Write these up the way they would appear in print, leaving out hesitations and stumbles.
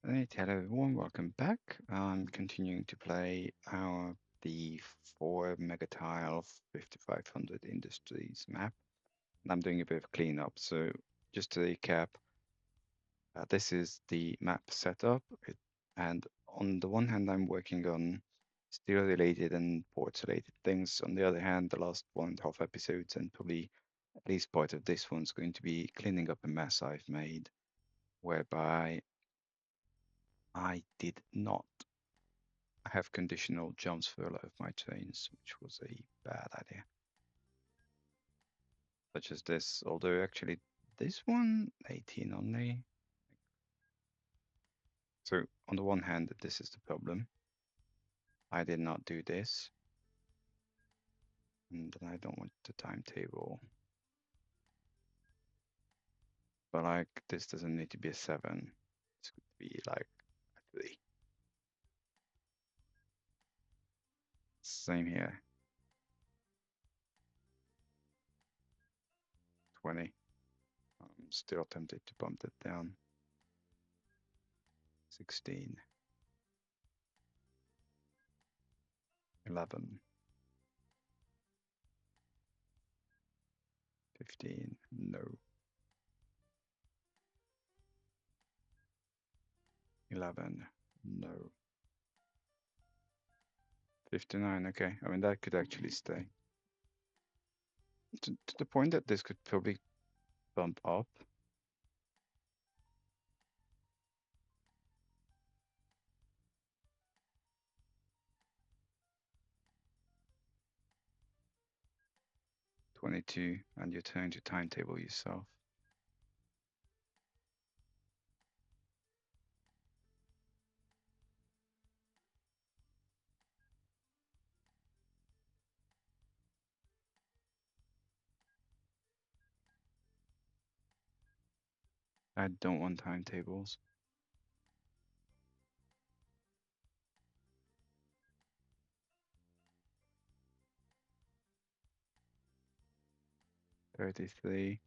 Right, hello everyone, welcome back. I'm continuing to play the 4 megatile 5500 industries map. And I'm doing a bit of cleanup. So just to recap, this is the map setup. And on the one hand, I'm working on steel related and ports related things. On the other hand, the last 1.5 episodes and probably at least part of this one's going to be cleaning up a mess I've made, whereby I did not have conditional jumps for a lot of my trains, which was a bad idea. Such as this, although actually this one, 18 only. So on the one hand, this is the problem. I did not do this. And then I don't want the timetable. But like, this doesn't need to be a 7. This could be like a 3. Same here. 20. I'm still tempted to bump it down. 16. 11. 15. No. 11. No. 59, okay. I mean, that could actually stay. To the point that this could probably bump up. $22, and you're trying to timetable yourself. I don't want timetables. $33.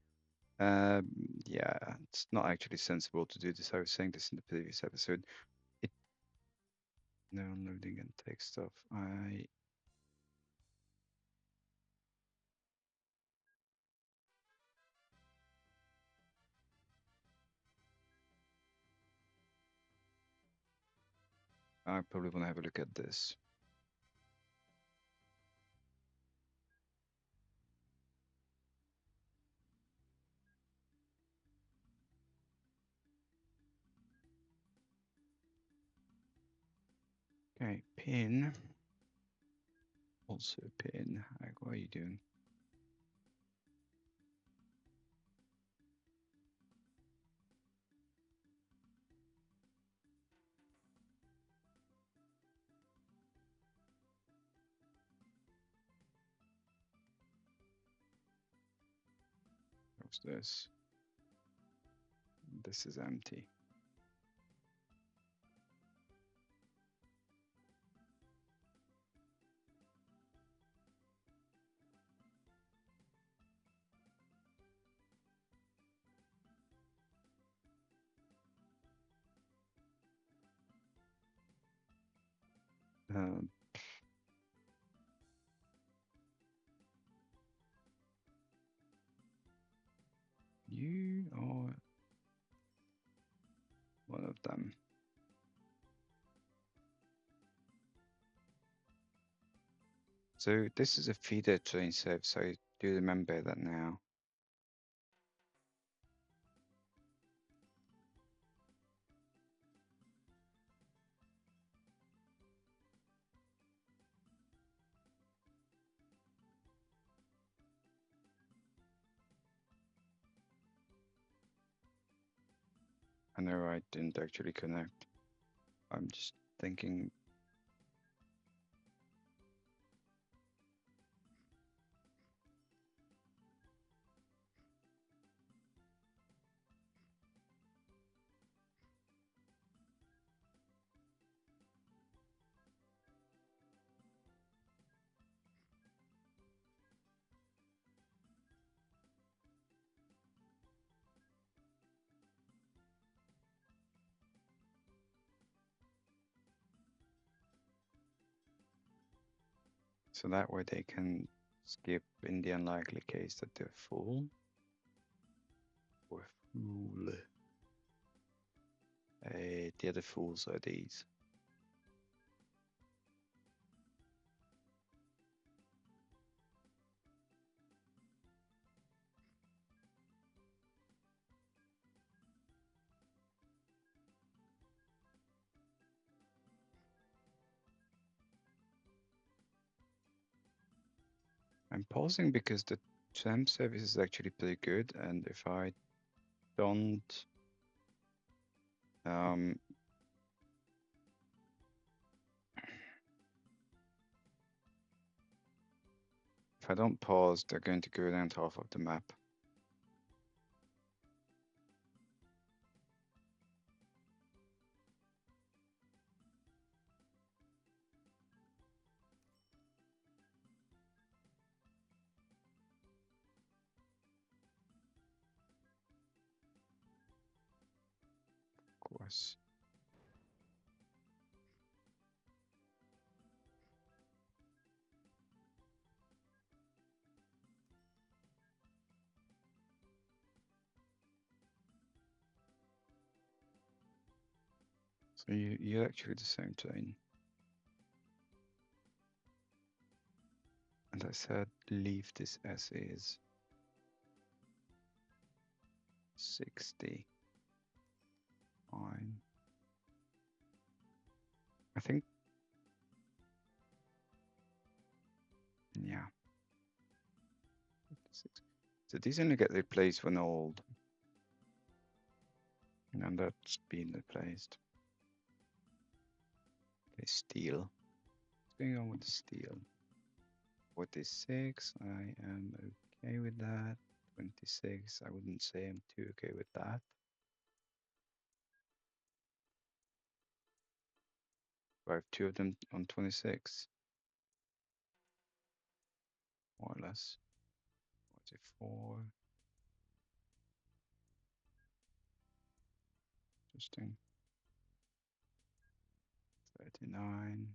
Yeah, it's not actually sensible to do this. I was saying this in the previous episode. It downloading and take stuff. I probably want to have a look at this. Okay, pin. Also pin. Like, what are you doing? What's this? This is empty. Um, you are one of them. So this is a feeder train serve, so I do remember that now. I know I didn't actually connect. I'm just thinking. So that way they can skip in the unlikely case that they're full. Or fool. The other fools are these. I'm pausing because the temp service is actually pretty good, and if I don't um, if I don't pause, they're going to go down to half of the map. Of course. So you're actually the same train. And I said leave this as is. 60. Fine. I think, yeah. 56. So these only get replaced when old. And that's been replaced. Okay, steel. What's going on with the steel? 46, I am okay with that. 26, I wouldn't say I'm too okay with that. I have two of them on 26. More or less. 44. Interesting. 39.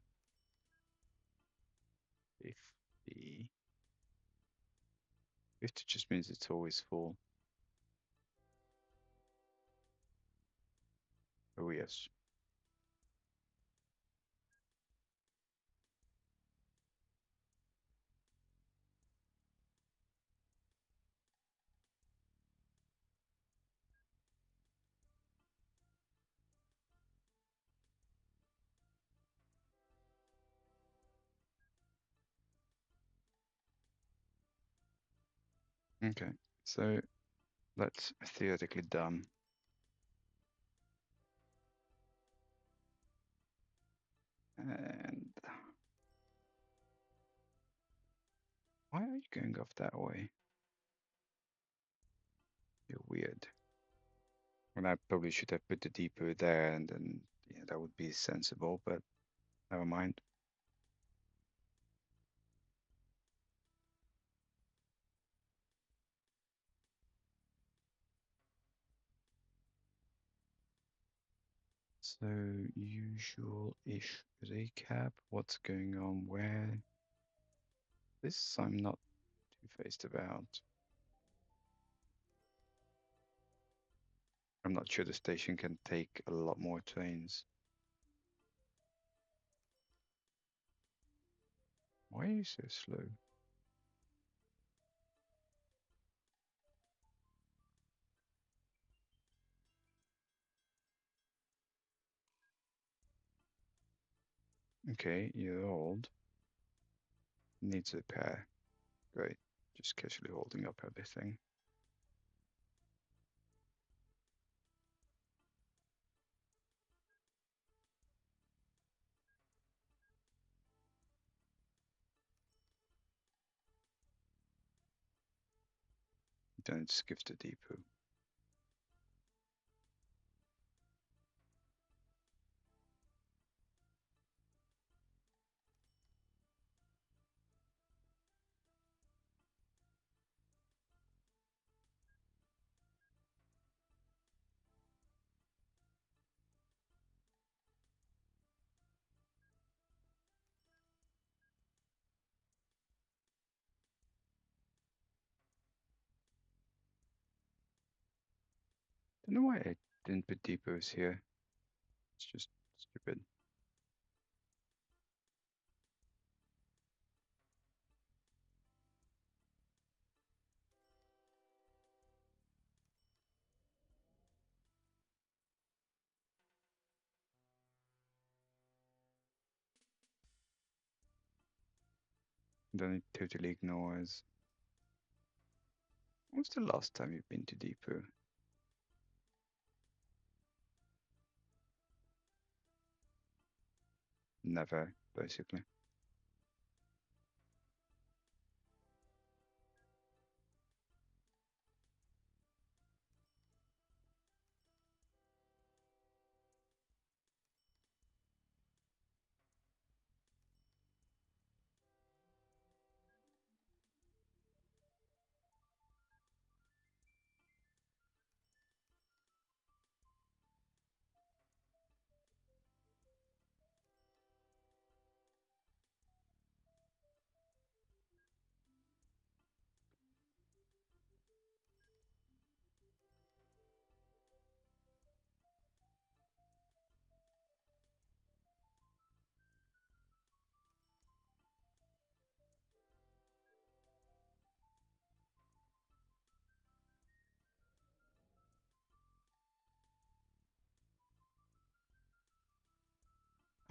50. 50 just means it's always full. Oh, yes. Okay, so that's theoretically done. And why are you going off that way? You're weird. And I probably should have put the depot there, and then yeah, that would be sensible, but never mind. So, usual-ish recap. What's going on where? This I'm not two-faced about. I'm not sure the station can take a lot more trains. Why are you so slow? Okay, you're old. Needs repair. Great. Just casually holding up everything. Don't skip the depot. Don't know why I didn't put depots here. It's just stupid. Then it totally ignores. When was the last time you've been to depot? Never, basically.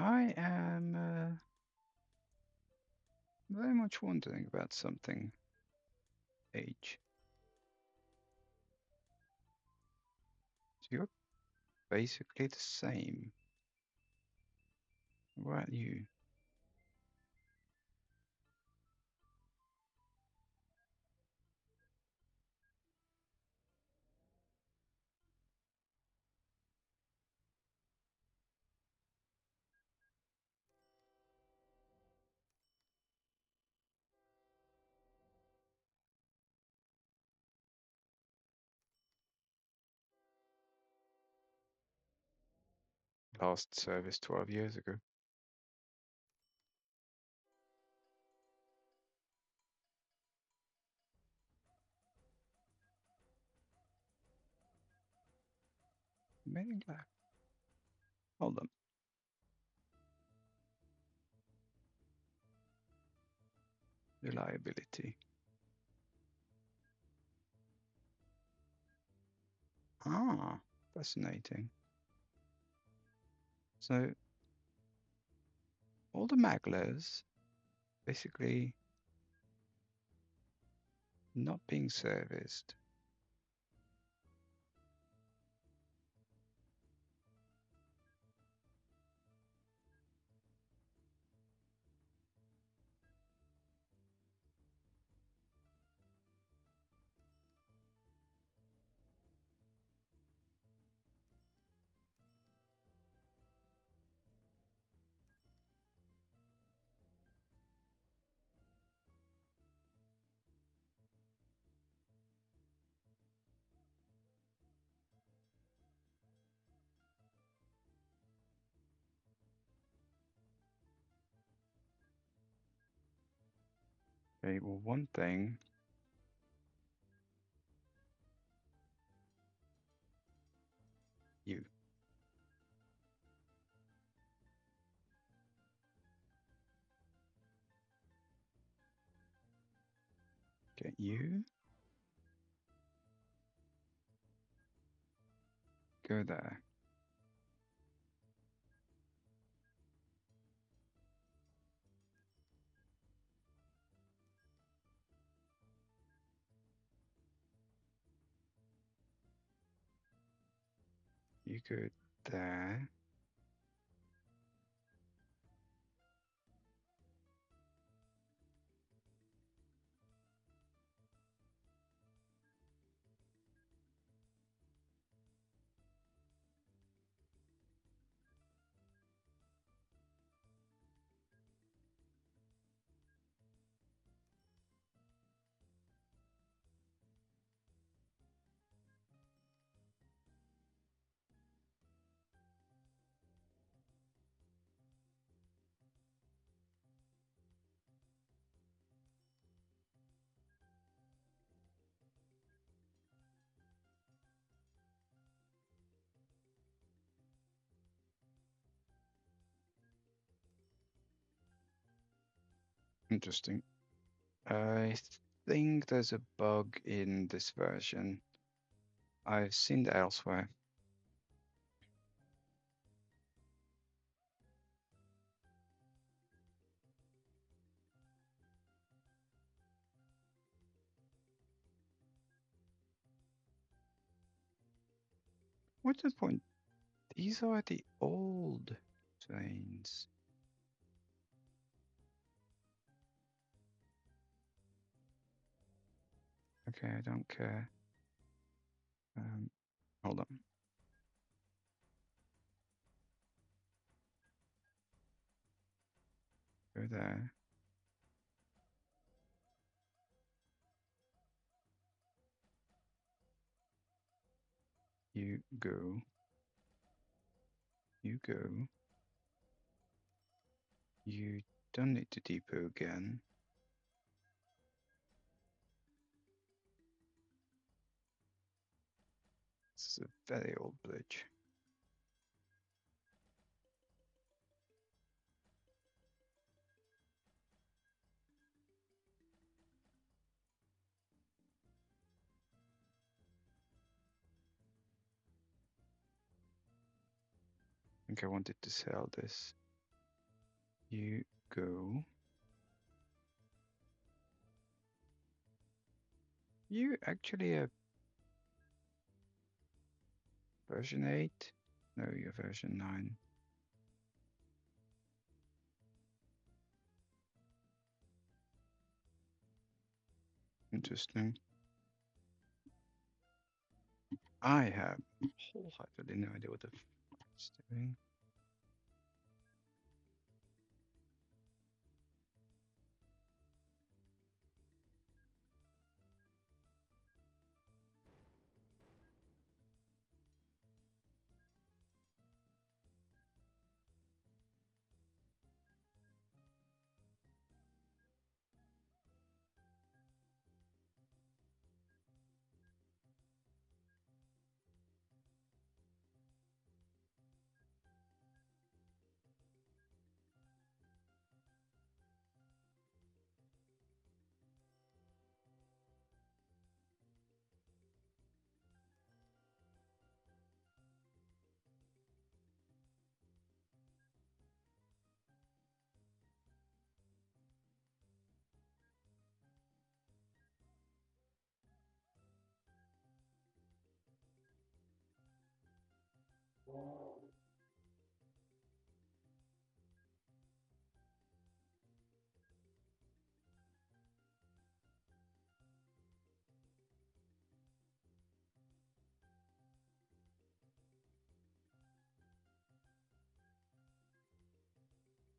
I am very much wondering about something. H. So you're basically the same. What about you? Last service 12 years ago. Mailing left. Hold on. Reliability. Ah, fascinating. So all the maglers basically not being serviced. Okay, well, one thing. You. Okay, you. Go there. You go there. Interesting. I think there's a bug in this version. I've seen that elsewhere. What's the point? These are the old trains. Okay, I don't care. Hold on. Go there. You go. You go. You don't need to depot again. This is a very old bridge. I think I wanted to sell this. You go. You actually have version 8? No, you're version 9. Interesting. I have wholeheartedly no idea what the f it's doing.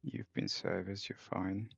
You've been serviced, you're fine.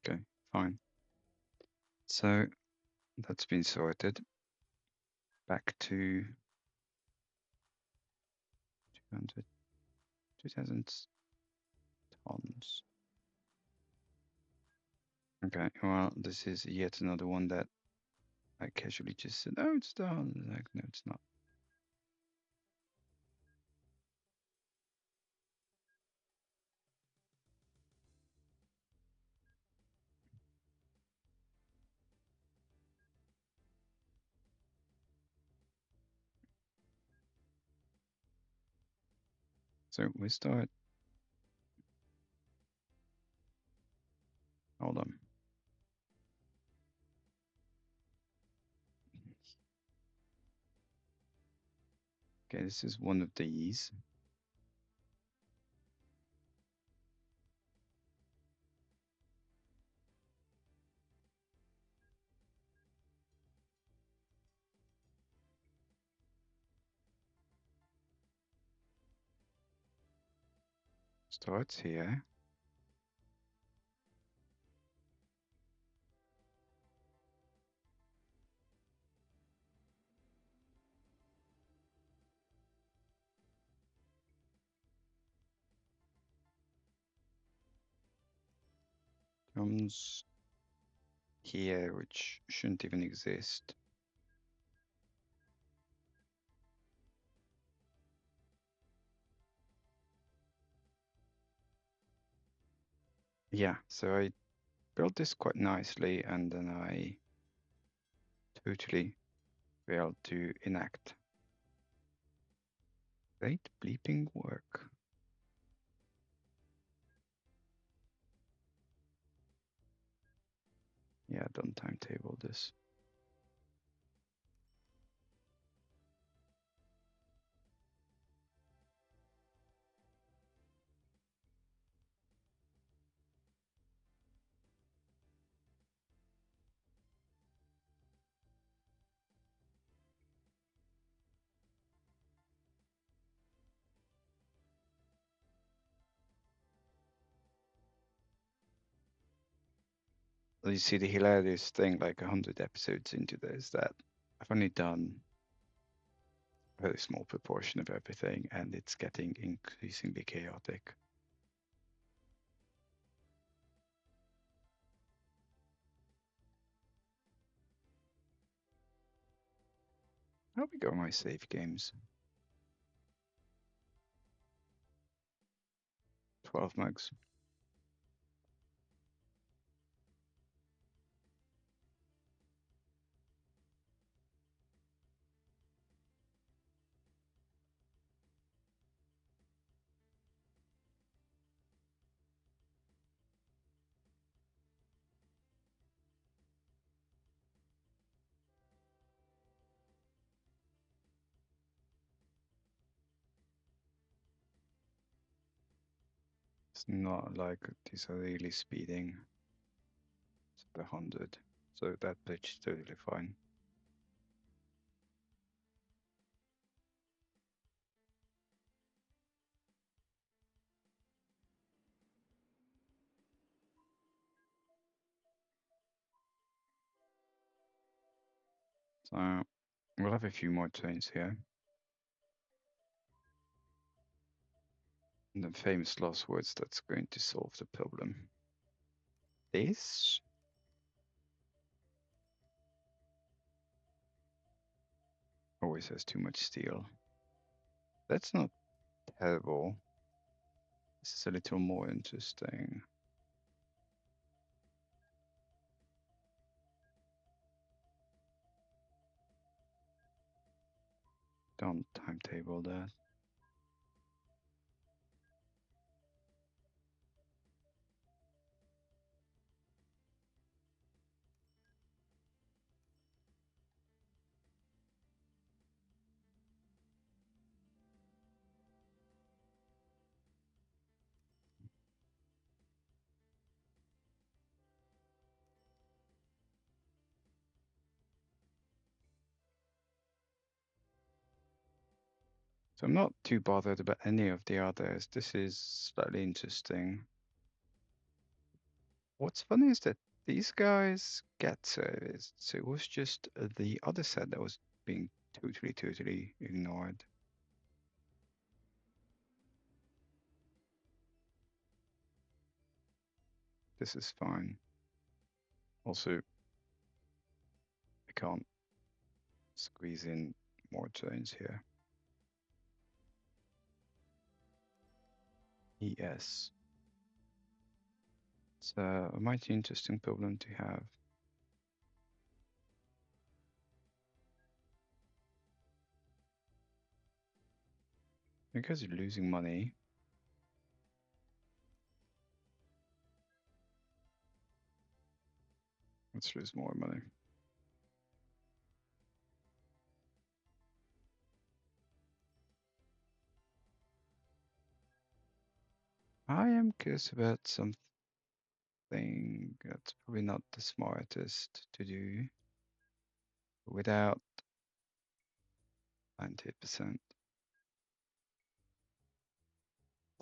Okay, fine. So that's been sorted. Back to 200, 2000 tons. Okay, well, this is yet another one that I casually just said, oh, it's done. Like, no, it's not. So we start this is one of these. Starts here. Comes here, which shouldn't even exist. Yeah, so I built this quite nicely, and then I totally failed to enact. Great bleeping work. Yeah, don't timetable this. You see the hilarious thing, like 100 episodes into this, that I've only done a very small proportion of everything, and it's getting increasingly chaotic. How we go my save games? 12 mugs. It's not like these are really speeding. It's at 100, so that pitch is totally fine. So we'll have a few more turns here. And the famous last words that's going to solve the problem. This always has too much steel. That's not terrible. This is a little more interesting. Don't timetable that. So I'm not too bothered about any of the others. This is slightly interesting. What's funny is that these guys get serviced, so it was just the other set that was being totally ignored. This is fine. Also, I can't squeeze in more turns here. ES. It's a mighty interesting problem to have. Because you're losing money. Let's lose more money. I am curious about something that's probably not the smartest to do without 90%.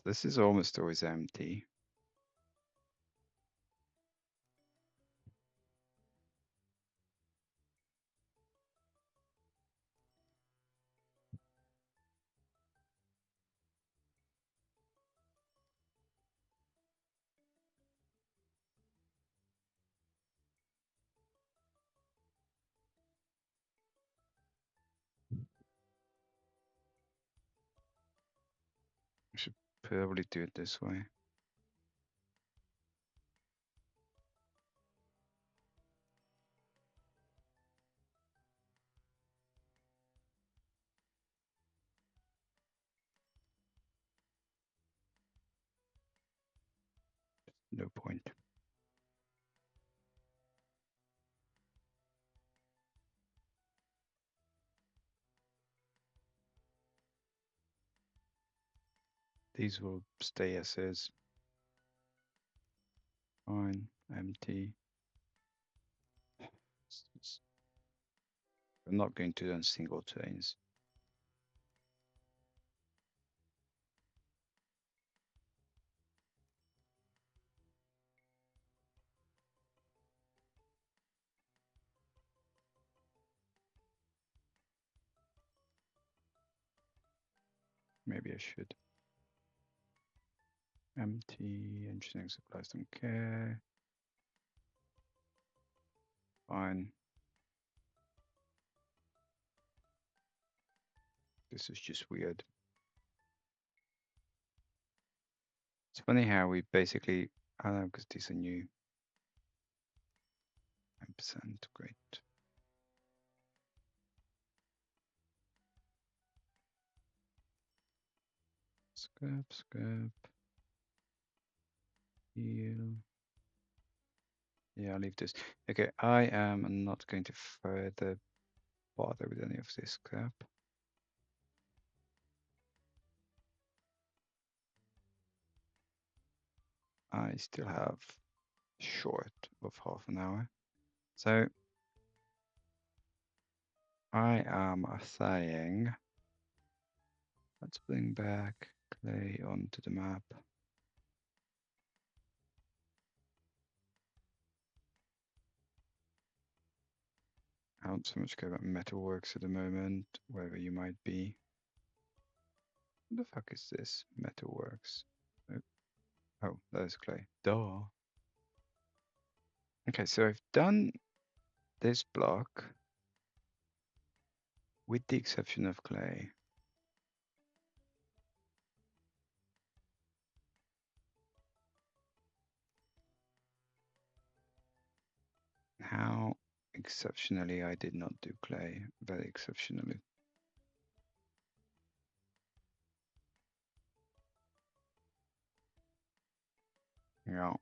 This is almost always empty. I should probably do it this way. No point. These will stay as is. Fine, empty. I'm not going to run single chains. Maybe I should. Empty, engineering supplies don't care. Fine. This is just weird. It's funny how we basically, I don't know, because these are new. 10%, great. Scrap. Heal. Yeah, I'll leave this. Okay, I am not going to further bother with any of this scrap. I still have short of half an hour. So I am saying, let's bring back clay onto the map. I don't so much care about metalworks at the moment, wherever you might be. What the fuck is this? Metalworks. Oh, there's clay. Duh. Okay, so I've done this block with the exception of clay. How exceptionally I did not do clay. Very exceptionally. Yeah.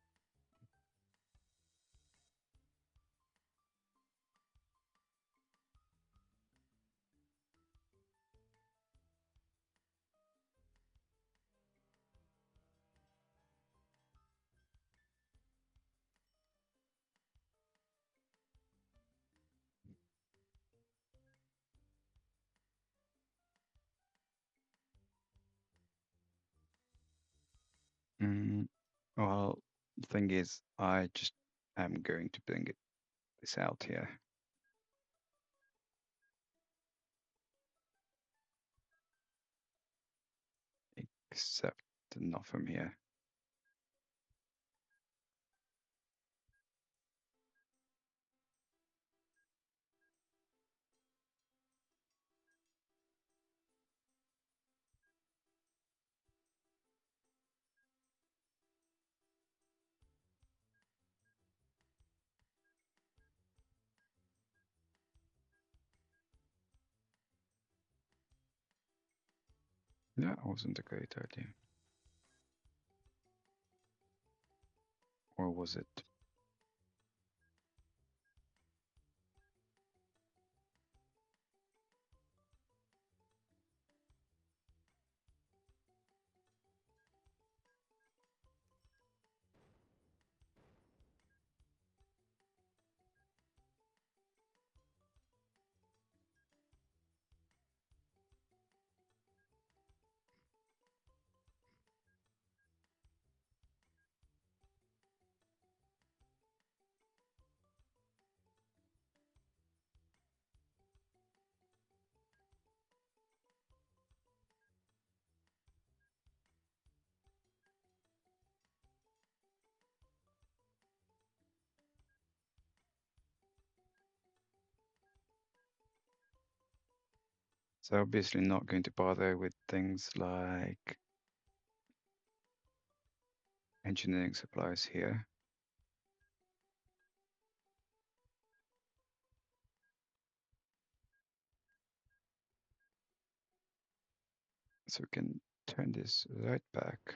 Well, the thing is, I just am going to bring this out here. Except not from here. That wasn't a great idea. Or was it? So obviously not going to bother with things like engineering supplies here. So we can turn this right back.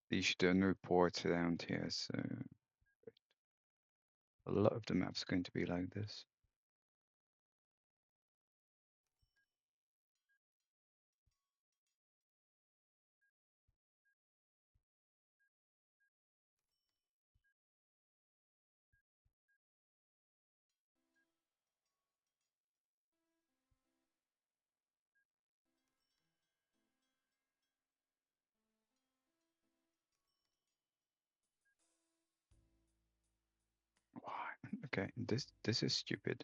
You should no reports around here, so a lot of the maps are going to be like this. Why? Okay, this is stupid.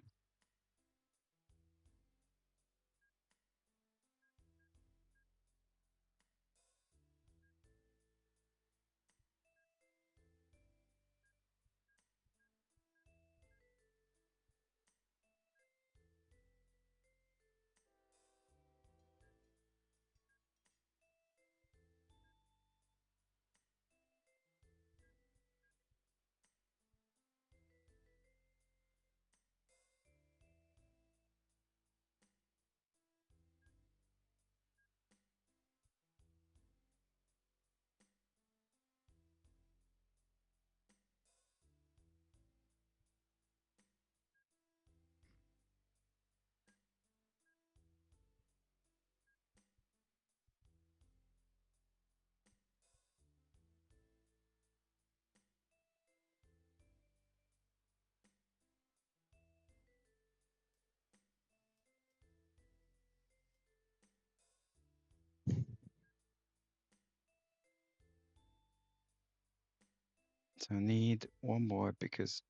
So I need one more because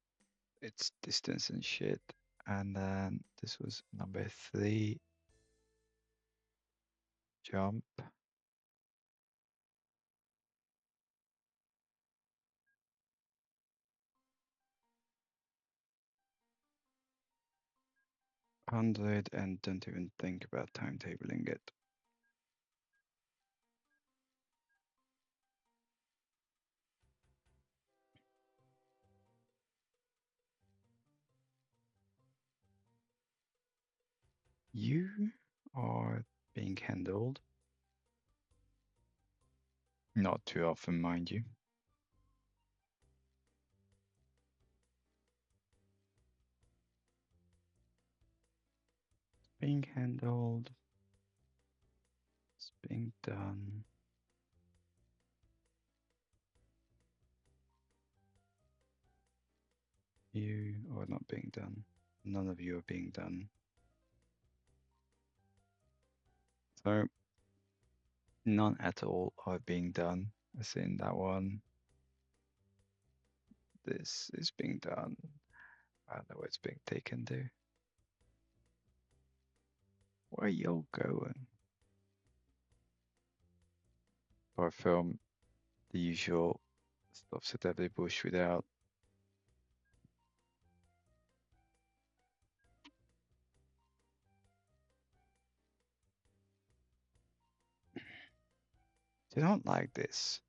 it's distance and shit. And then this was number 3. Jump. Hundred and don't even think about timetabling it. You are being handled. Not too often, mind you. Being handled. It's being done. You are not being done. None of you are being done. So none at all are being done. As in that one. This is being done. I don't know where it's being taken to. Where you going? Or film the usual stuff that every bush without. They don't like this.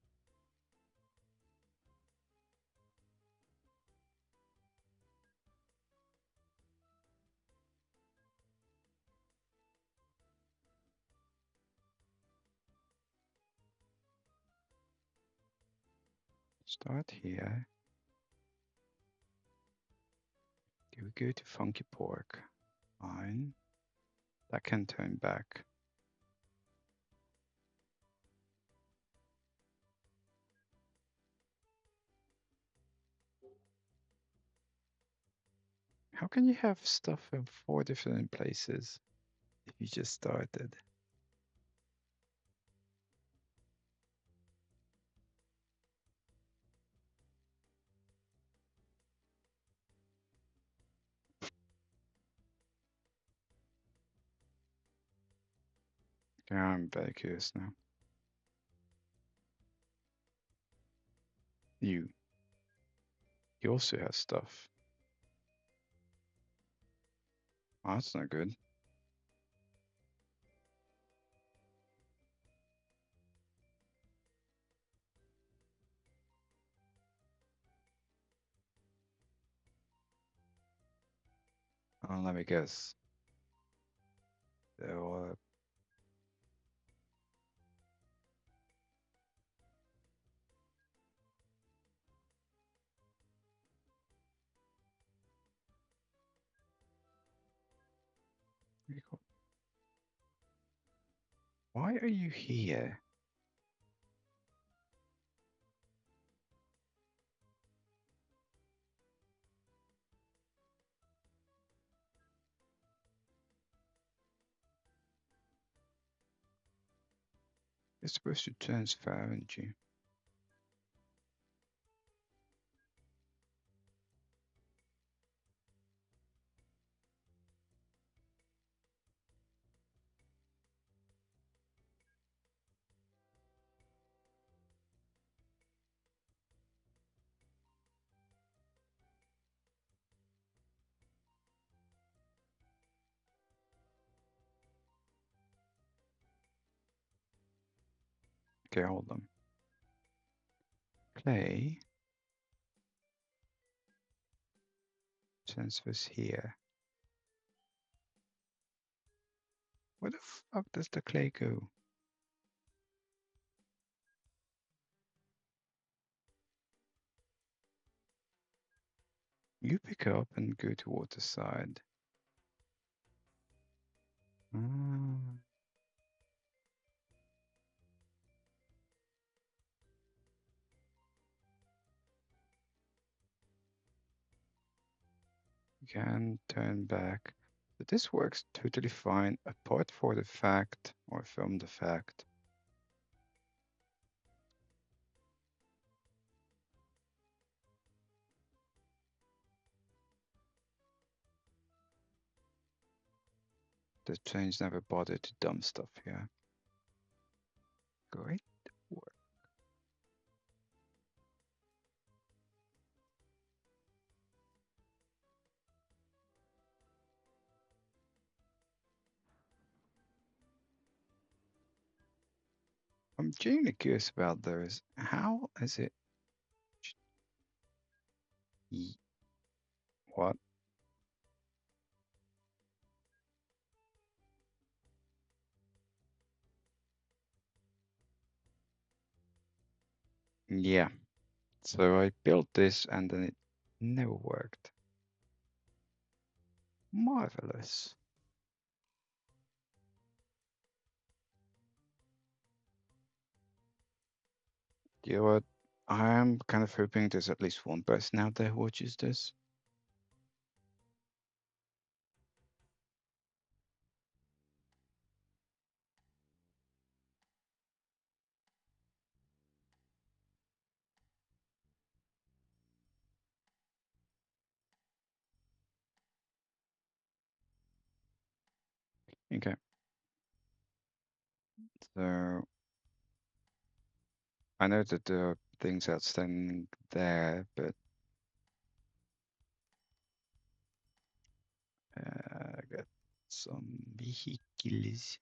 Start here. Do we go to Funky Pork? Fine. That can turn back. How can you have stuff in 4 different places if you just started? Yeah, I'm very curious now. You also have stuff. Oh, that's not good. Oh, let me guess. There were... Why are you here? You're supposed to transfer, aren't you? Okay, hold on. Clay transfers here. Where the fuck does the clay go? You pick up and go to water side. Ah, you can turn back. But this works totally fine, apart for the fact, or from the fact, the trains never bothered to dump stuff here. Great work. I'm genuinely curious about those. How is it? What? Yeah. So I built this and then it never worked. Marvelous. You know what? I'm kind of hoping there's at least one person out there who watches this. Okay. So I know that there are things outstanding there, but I got some vehicles.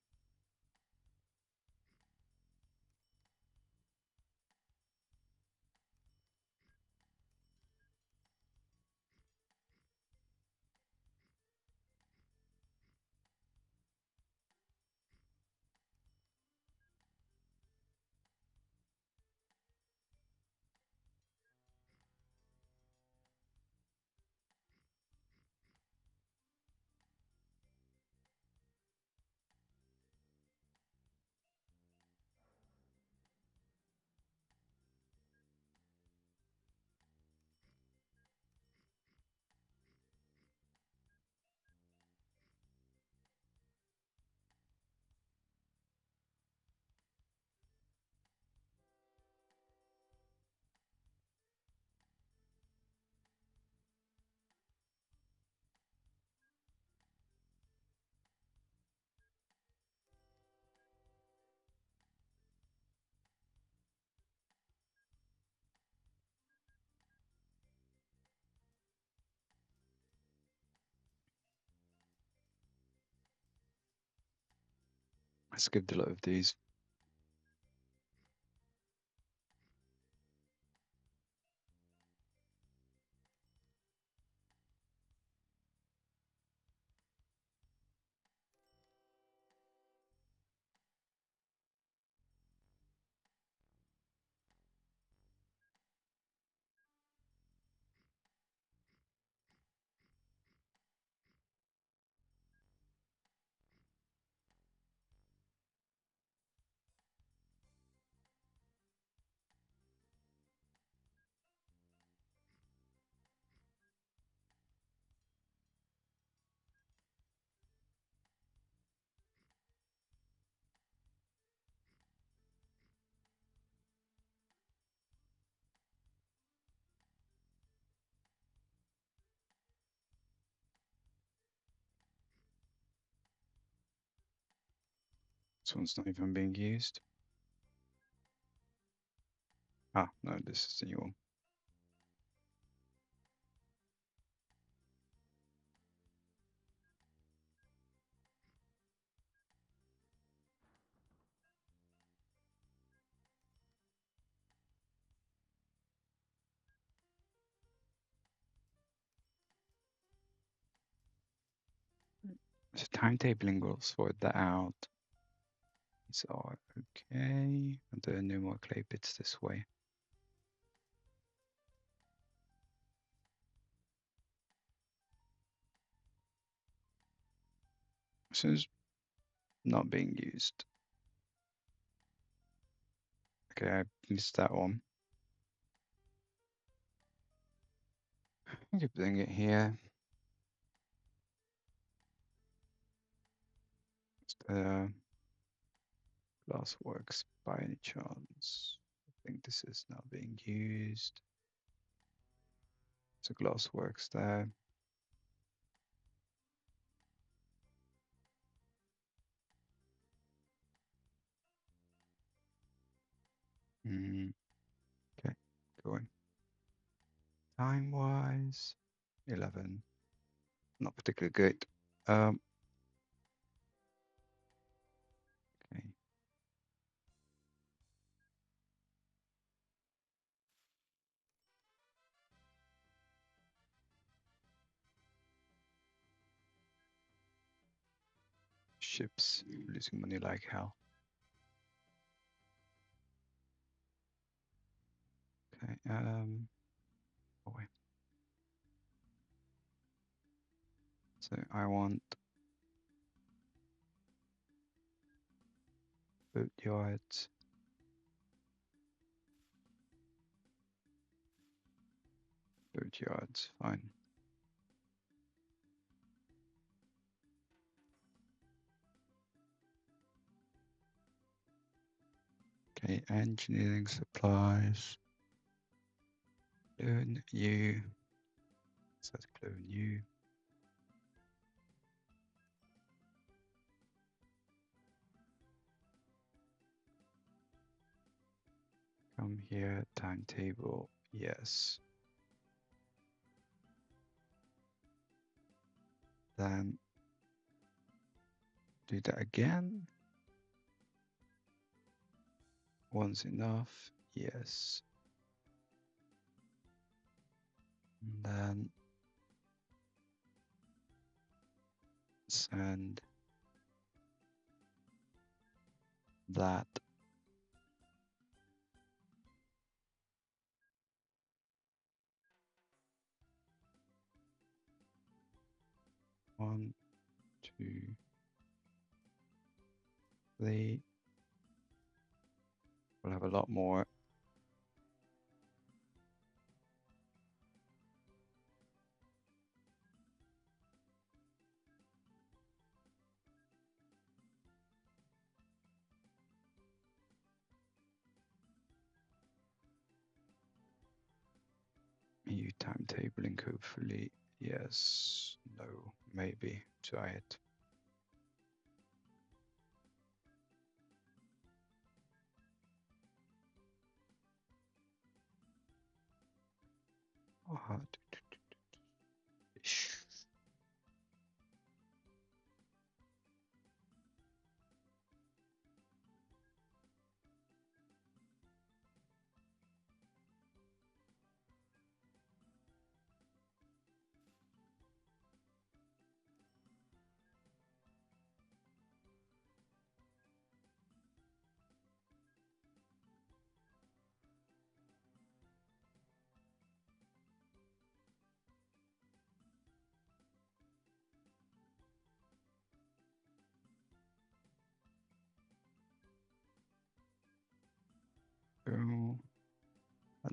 I skipped a lot of these. This one's not even being used. Ah, no, this is the new one. So timetabling will sort that out. These are okay. And there are no more clay bits this way. This is not being used. Okay, I missed that one. I keep doing it here. Glass works by any chance? I think this is not being used. So glass works there. Okay, going. Time-wise, 11. Not particularly good. Okay. Ships losing money like hell. Okay. Oh wait. So I want boat yards. Boat yards, fine. Okay, engineering supplies. Clone you. Says clone you. Come here, timetable, yes. Then do that again. One's enough, yes. And then send that. One, two, three. We'll have a lot more. You timetabling, hopefully. Yes, no, maybe. Try it. Oh,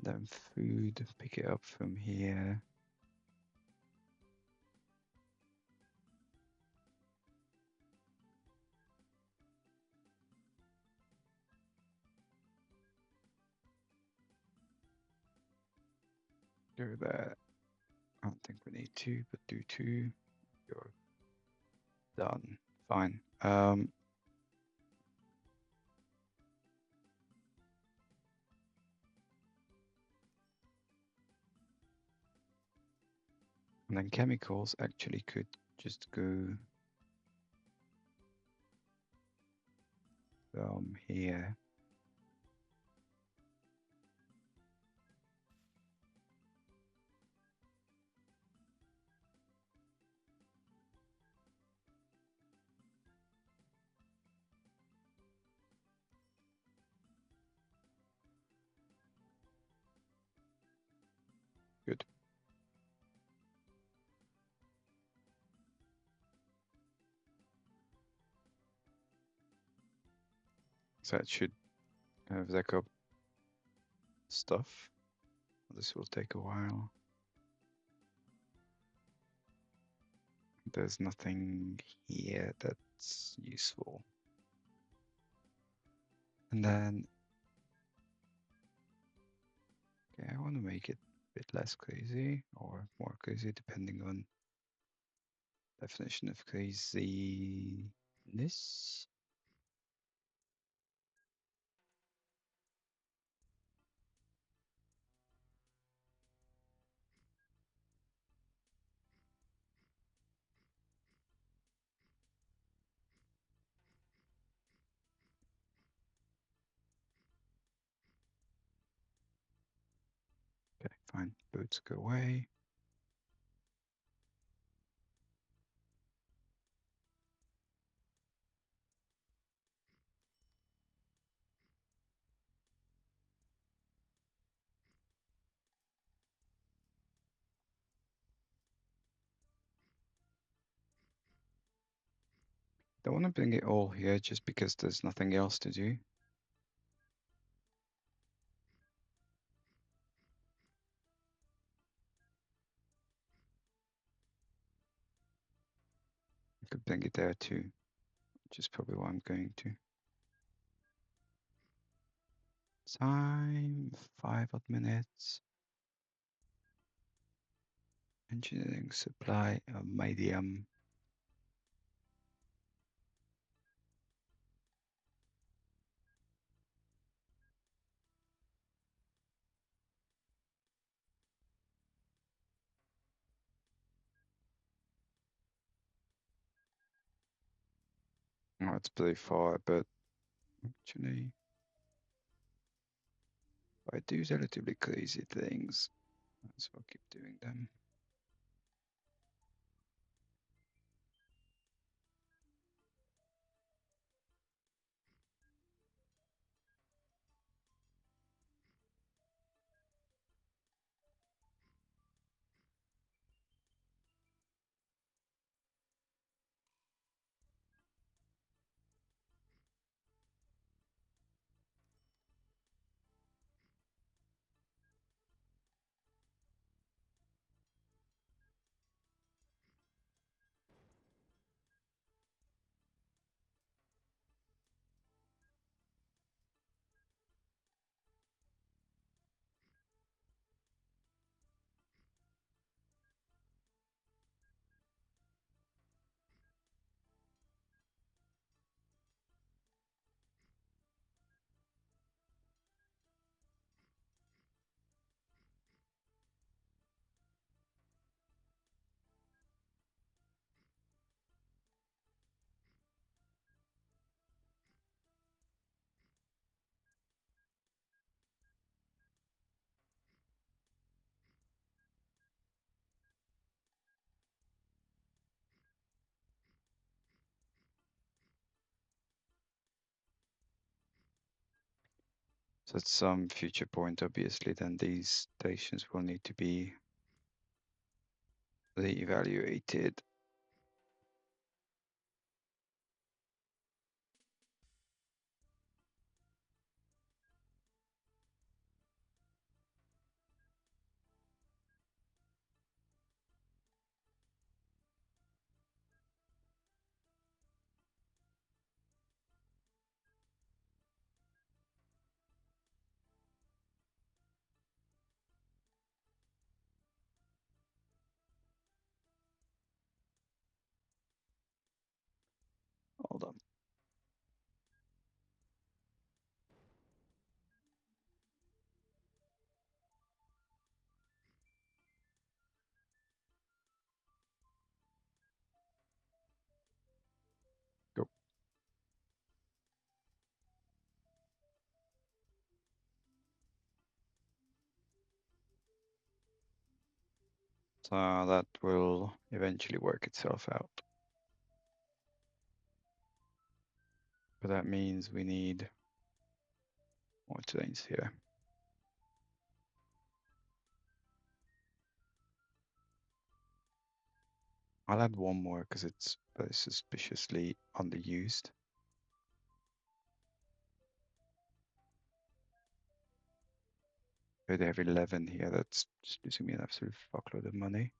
And then food, pick it up from here. Go there. I don't think we need to, but do two. You're done. Fine. And then chemicals actually could just go from here. Good. So that should have Zach up stuff. This will take a while. There's nothing here that's useful. And then, okay, I want to make it a bit less crazy or more crazy depending on definition of craziness. Okay, fine. Boats go away. Don't want to bring it all here just because there's nothing else to do. I could bring it there too, which is probably what I'm going to. Time, 5 odd minutes. Engineering supply, medium. Oh, it's pretty far, but actually, if I do relatively crazy things, so I'll keep doing them. So at some future point, obviously, then these stations will need to be reevaluated. Hold on. Go. So that will eventually work itself out. But that means we need more trains here. I'll add one more because it's very suspiciously underused. They have 11 here. That's just losing me an absolute fuckload of money.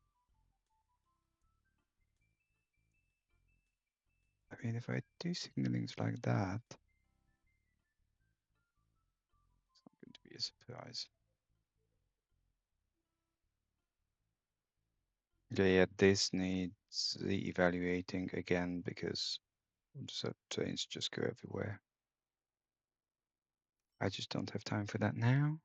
I mean, if I do signalings like that, it's not going to be a surprise. Yeah, this needs re-evaluating again because trains just go everywhere. I just don't have time for that now.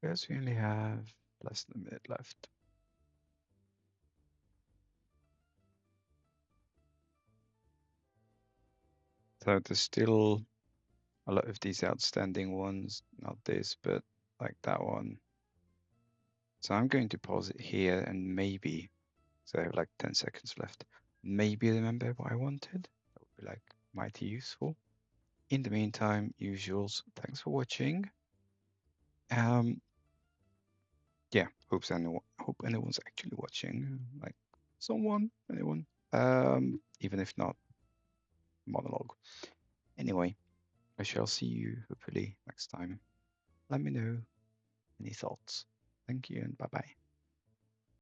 Because we only have less than a minute left. So there's still a lot of these outstanding ones, not this, but like that one. So I'm going to pause it here and maybe, so I have like 10 seconds left, maybe remember what I wanted. That would be like mighty useful. In the meantime, usuals, thanks for watching. Yeah, hope anyone's actually watching, like anyone. Even if not, monologue. Anyway, I shall see you hopefully next time. Let me know any thoughts. Thank you and bye bye.